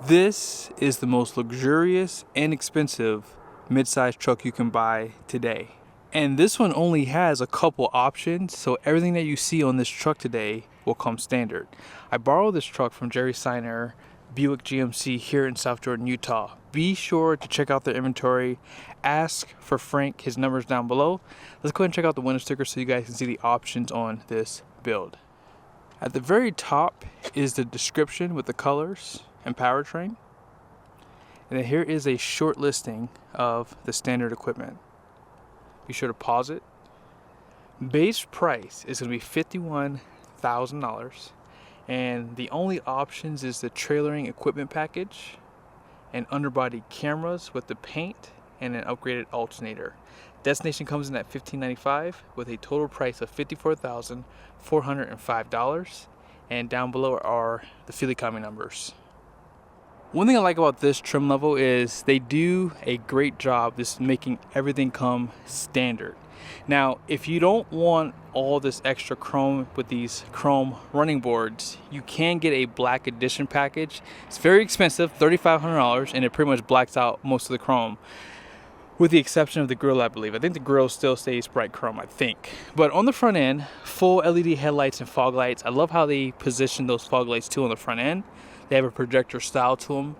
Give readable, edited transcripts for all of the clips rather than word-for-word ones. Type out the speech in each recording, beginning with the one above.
This is the most luxurious and expensive mid-size truck you can buy today. And this one only has a couple options, so everything that you see on this truck today will come standard. I borrowed this truck from Jerry Seiner, Buick GMC here in South Jordan, Utah. Be sure to check out their inventory. Ask for Frank, his number's down below. Let's go ahead and check out the window sticker so you guys can see the options on this build. At the very top is the description with the colors and powertrain. And then here is a short listing of the standard equipment. Be sure to pause it. Base price is going to be $51,000, and the only options is the trailering equipment package and underbody cameras with the paint and an upgraded alternator. Destination comes in at $1,595 with a total price of $54,405, and down below are the Philly Kami numbers. One thing I like about this trim level is they do a great job just making everything come standard. Now, if you don't want all this extra chrome with these chrome running boards, you can get a black edition package. It's very expensive, $3,500, and it pretty much blacks out most of the chrome, with the exception of the grille, I believe. I think the grille still stays bright chrome, I think. But on the front end, full LED headlights and fog lights. I love how they position those fog lights too on the front end. They have a projector style to them,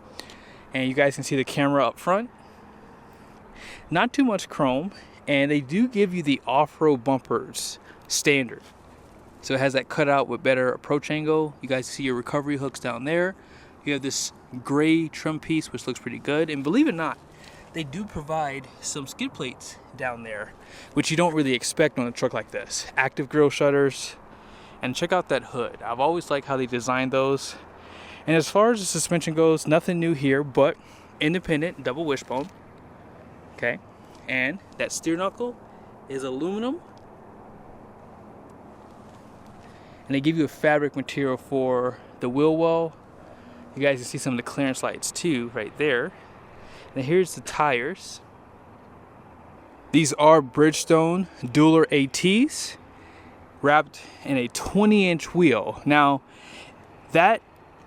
and you guys can see the camera up front. Not too much chrome, and they do give you the off-road bumpers standard. So it has that cutout with better approach angle. You guys see your recovery hooks down there. You have this gray trim piece, which looks pretty good. And believe it or not, they do provide some skid plates down there, which you don't really expect on a truck like this. Active grille shutters, and check out that hood. I've always liked how they designed those. And as far as the suspension goes, nothing new here, but independent double wishbone. Okay, and that steer knuckle is aluminum. And they give you a fabric material for the wheel well. You guys can see some of the clearance lights too, right there. And here's the tires. These are Bridgestone Dueler ATs, wrapped in a 20-inch wheel. Now, that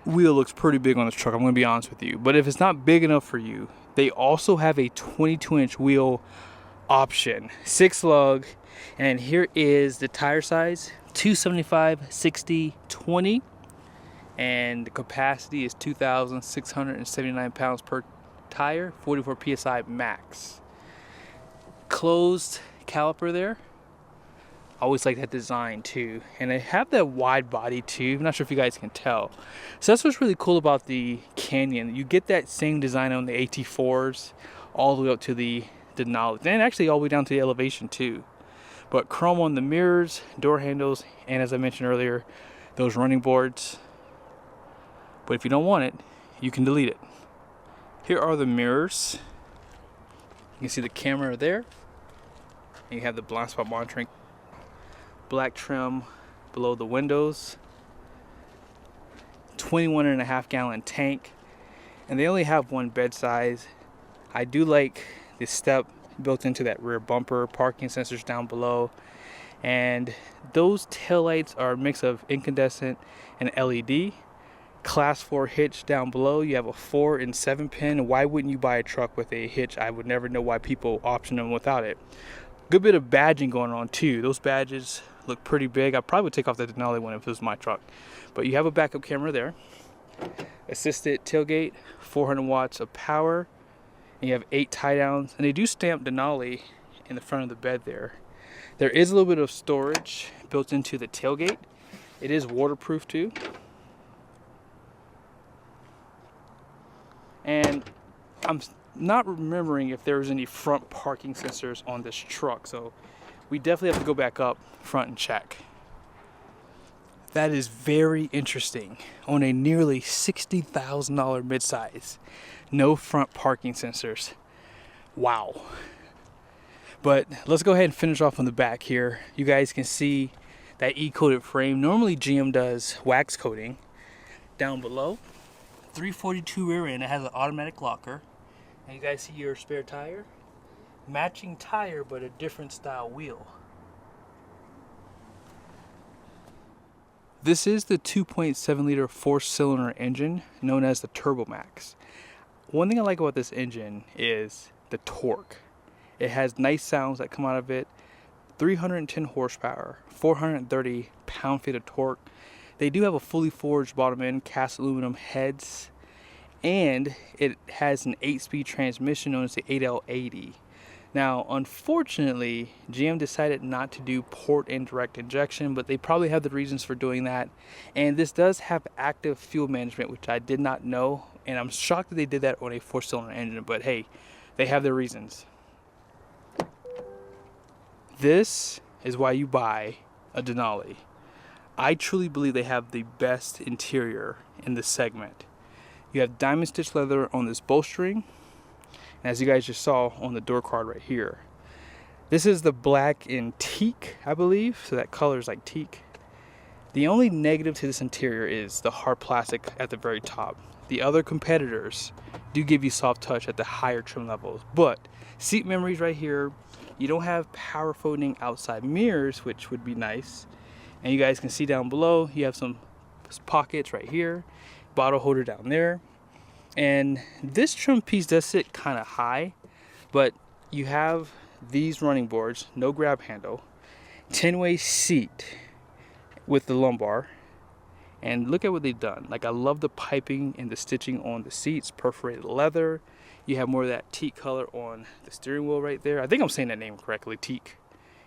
wheel looks pretty big on this truck, I'm going to be honest with you. But if it's not big enough for you, they also have a 22-inch wheel option, 6 lug. And here is the tire size, 275, 60, 20. And the capacity is 2,679 pounds per tire, 44 psi max. Closed caliper there. Always like that design too, and they have that wide body too. I'm not sure if you guys can tell. So that's what's really cool about the Canyon. You get that same design on the AT4s all the way up to the Denali, and actually all the way down to the elevation too. But chrome on the mirrors, door handles, and as I mentioned earlier, those running boards. But if you don't want it, you can delete it. Here are the mirrors. You can see the camera there, and you have the blind spot monitoring. Black trim below the windows, 21.5 gallon tank, and they only have one bed size. I do like the step built into that rear bumper, parking sensors down below, and those taillights are a mix of incandescent and LED. Class 4 hitch down below. You have a 4 and 7 pin. Why wouldn't you buy a truck with a hitch? I would never know why people option them without it. Good bit of badging going on too. Those badges look pretty big. I probably would take off the Denali one if it was my truck. But you have a backup camera there. Assisted tailgate, 400 watts of power. And you have 8 tie downs. And they do stamp Denali in the front of the bed there. There is a little bit of storage built into the tailgate. It is waterproof too. And I'm not remembering if there was any front parking sensors on this truck, so we definitely have to go back up front and check. That is very interesting. On a nearly $60,000 midsize, no front parking sensors. Wow. But let's go ahead and finish off on the back here. You guys can see that E-coated frame. Normally GM does wax coating. Down below, 342 rear end. It has an automatic locker. And you guys see your spare tire? Matching tire, but a different style wheel. This is the 2.7 liter 4-cylinder engine known as the Turbo Max. One thing I like about this engine is the torque. It has nice sounds that come out of it. 310 horsepower, 430 pound-feet of torque. They do have a fully forged bottom end, cast aluminum heads, and it has an 8-speed transmission known as the 8L80. Now, unfortunately, GM decided not to do port and direct injection, but they probably have the reasons for doing that. And this does have active fuel management, which I did not know, and I'm shocked that they did that on a 4-cylinder engine, but hey, they have their reasons. This is why you buy a Denali. I truly believe they have the best interior in this segment. You have diamond stitch leather on this bowstring, and as you guys just saw on the door card right here. This is the black in teak, I believe, so that color is like teak. The only negative to this interior is the hard plastic at the very top. The other competitors do give you soft touch at the higher trim levels, but seat memories right here. You don't have power folding outside mirrors, which would be nice. And you guys can see down below, you have some pockets right here, bottle holder down there. And this trim piece does sit kind of high, but you have these running boards, no grab handle, 10-way seat with the lumbar. And look at what they've done. Like, I love the piping and the stitching on the seats, perforated leather. You have more of that teak color on the steering wheel right there. I think I'm saying that name correctly, teak.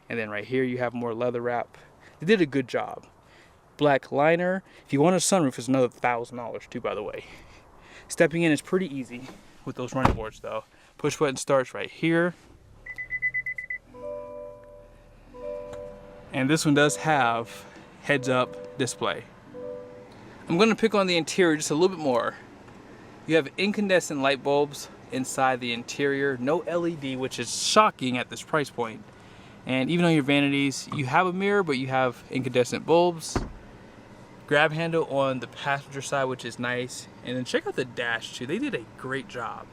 And then right here you have more leather wrap. They did a good job. Black liner. If you want a sunroof, it's another $1,000 too, by the way. Stepping in is pretty easy with those running boards though. Push button starts right here. And this one does have heads up display. I'm gonna pick on the interior just a little bit more. You have incandescent light bulbs inside the interior, no LED, which is shocking at this price point. And even on your vanities, you have a mirror, but you have incandescent bulbs. Grab handle on the passenger side, which is nice. And then check out the dash too. They did a great job.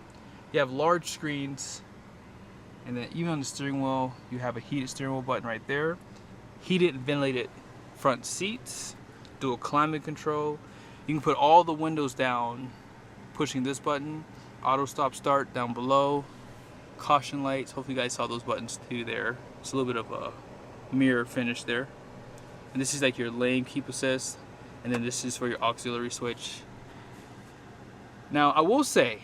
You have large screens, and then even on the steering wheel, you have a heated steering wheel button right there. Heated and ventilated front seats, dual climate control. You can put all the windows down pushing this button. Auto stop start down below. Caution lights. Hopefully you guys saw those buttons too there. It's a little bit of a mirror finish there. And this is like your lane keep assist. And then this is for your auxiliary switch. Now I will say,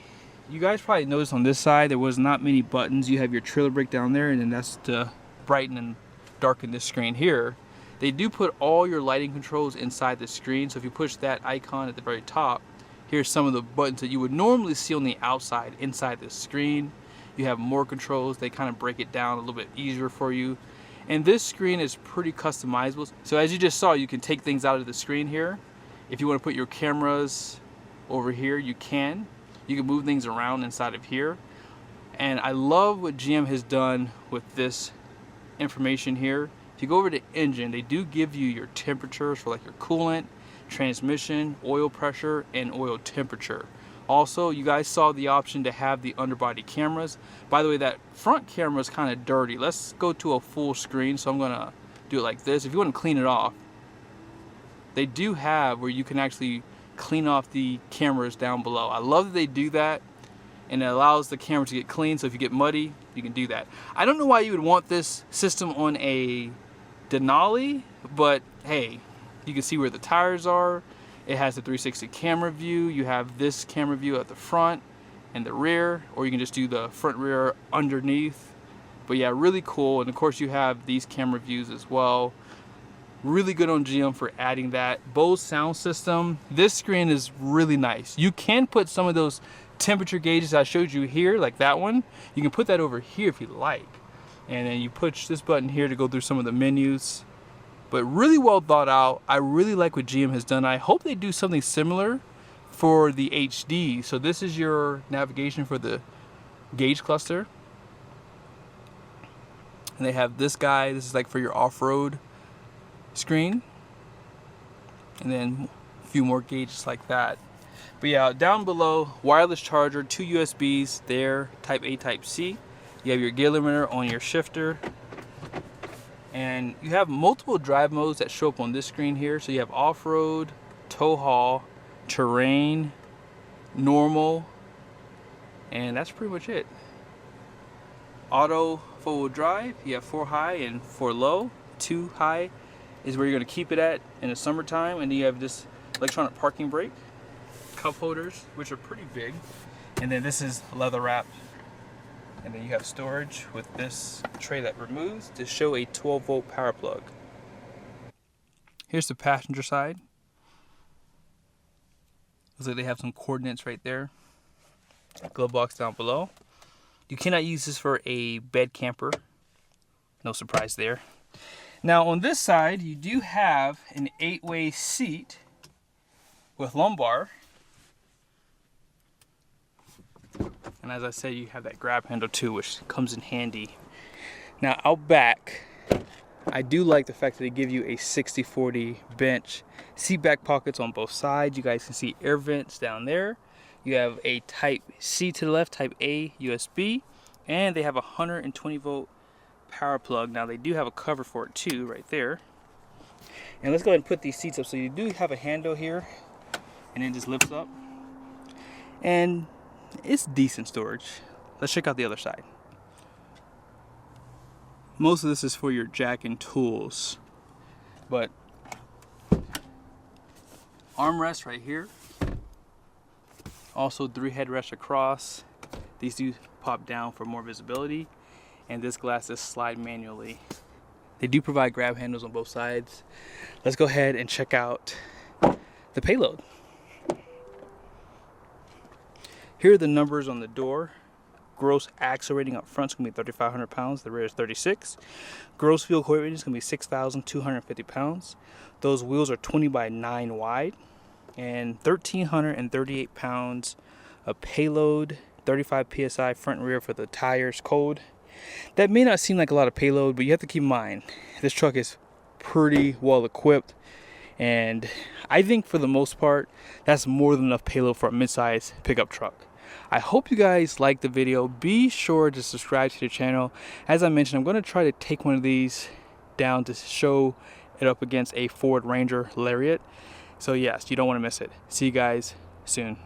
you guys probably noticed on this side there was not many buttons. You have your trailer brake down there, and then that's to brighten and darken this screen here. They do put all your lighting controls inside the screen, so if you push that icon at the very top, here's some of the buttons that you would normally see on the outside inside the screen. You have more controls. They kind of break it down a little bit easier for you. And this screen is pretty customizable. So as you just saw, you can take things out of the screen here. If you want to put your cameras over here, you can. You can move things around inside of here. And I love what GM has done with this information here. If you go over to engine, they do give you your temperatures for like your coolant, transmission, oil pressure, and oil temperature. Also, you guys saw the option to have the underbody cameras. By the way, that front camera is kind of dirty. Let's go to a full screen. So I'm gonna do it like this. If you want to clean it off, they do have where you can actually clean off the cameras down below. I love that they do that, and it allows the camera to get clean. So if you get muddy, you can do that. I don't know why you would want this system on a Denali, but hey, you can see where the tires are. It has the 360 camera view. You have this camera view at the front and the rear, or you can just do the front rear underneath. But yeah, really cool. And of course you have these camera views as well. Really good on GM for adding that. Bose sound system. This screen is really nice. You can put some of those temperature gauges I showed you here, like that one. You can put that over here if you like. And then you push this button here to go through some of the menus. But really well thought out. I really like what GM has done. I hope they do something similar for the HD. So this is your navigation for the gauge cluster. And they have this guy. This is like for your off-road screen. And then a few more gauges like that. But yeah, down below, wireless charger, 2 USBs there, type A, type C. You have your gear limiter on your shifter. And you have multiple drive modes that show up on this screen here. So you have off-road, tow haul, terrain, normal, and that's pretty much it. Auto 4-wheel drive, you have 4 high and 4 low. 2 high is where you're going to keep it at in the summertime, and then you have this electronic parking brake, cup holders, which are pretty big, and then this is leather wrapped, and then you have storage with this tray that removes to show a 12-volt power plug. Here's the passenger side. Looks like they have some coordinates right there. Glove box down below. You cannot use this for a bed camper. No surprise there. Now on this side, you do have an 8-way seat with lumbar. And as I said, you have that grab handle too, which comes in handy. Now out back, I do like the fact that they give you a 60/40 bench. Seat back pockets on both sides. You guys can see air vents down there. You have a type C to the left, type A USB, and they have a 120-volt power plug. Now they do have a cover for it too, right there. And let's go ahead and put these seats up. So you do have a handle here, and it just lifts up. And it's decent storage. Let's check out the other side. Most of this is for your jack and tools, but armrest right here. Also 3 headrests across. These do pop down for more visibility, and this glass is slide manually. They do provide grab handles on both sides. Let's go ahead and check out the Payload. Here are the numbers on the door. Gross axle rating up front is going to be 3,500 pounds. The rear is 36. Gross vehicle weight rating is going to be 6,250 pounds. Those wheels are 20 by 9 wide. And 1,338 pounds of payload, 35 psi front and rear for the tires, cold. That may not seem like a lot of payload, but you have to keep in mind this truck is pretty well equipped, and I think for the most part that's more than enough payload for a mid-size pickup truck. I hope you guys liked the video. Be sure to subscribe to the channel. As I mentioned, I'm going to try to take one of these down to show it up against a Ford Ranger Lariat. So yes, you don't want to miss it. See you guys soon.